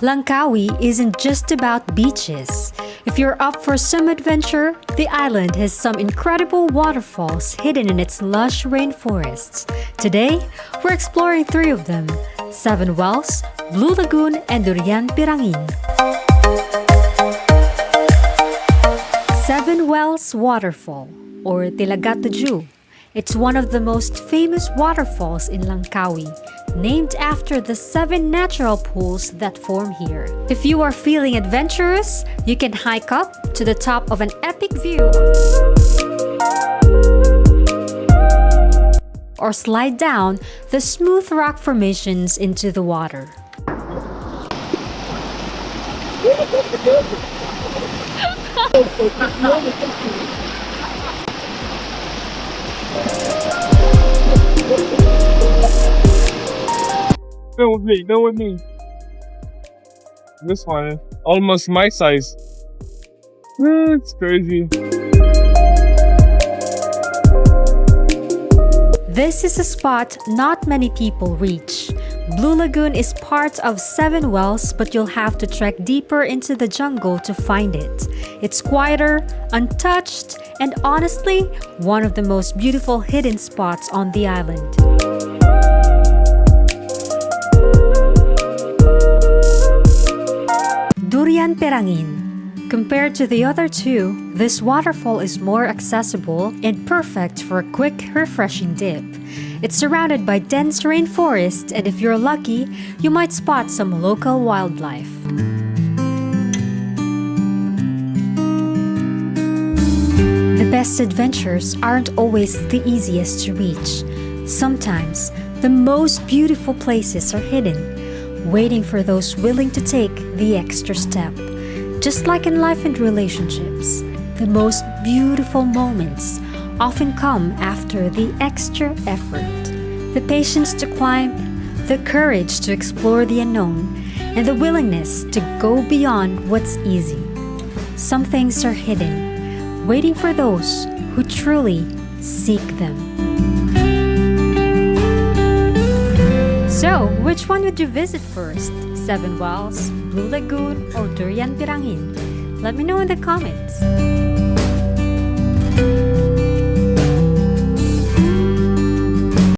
Langkawi isn't just about beaches. If you're up for some adventure, the island has some incredible waterfalls hidden in its lush rainforests. Today, we're exploring three of them: Seven Wells, Blue Lagoon, and Durian Pirangin. Seven Wells Waterfall, or Tilagat Tuju. It's one of the most famous waterfalls in Langkawi, named after the 7 natural pools that form here. If you are feeling adventurous, you can hike up to the top of an epic view or slide down the smooth rock formations into the water. Go with me. This one, almost my size. It's crazy. This is a spot not many people reach. Blue Lagoon is part of Seven Wells, but you'll have to trek deeper into the jungle to find it. It's quieter, untouched, and honestly, one of the most beautiful hidden spots on the island. Durian Pirangin. Compared to the other two, this waterfall is more accessible and perfect for a quick, refreshing dip. It's surrounded by dense rainforest, and if you're lucky, you might spot some local wildlife. The best adventures aren't always the easiest to reach. Sometimes, the most beautiful places are hidden, waiting for those willing to take the extra step. Just like in life and relationships, the most beautiful moments often come after the extra effort. The patience to climb, the courage to explore the unknown, and the willingness to go beyond what's easy. Some things are hidden, waiting for those who truly seek them. So, which one would you visit first? Seven Wells, Blue Lagoon, or Durian Pirangin? Let me know in the comments.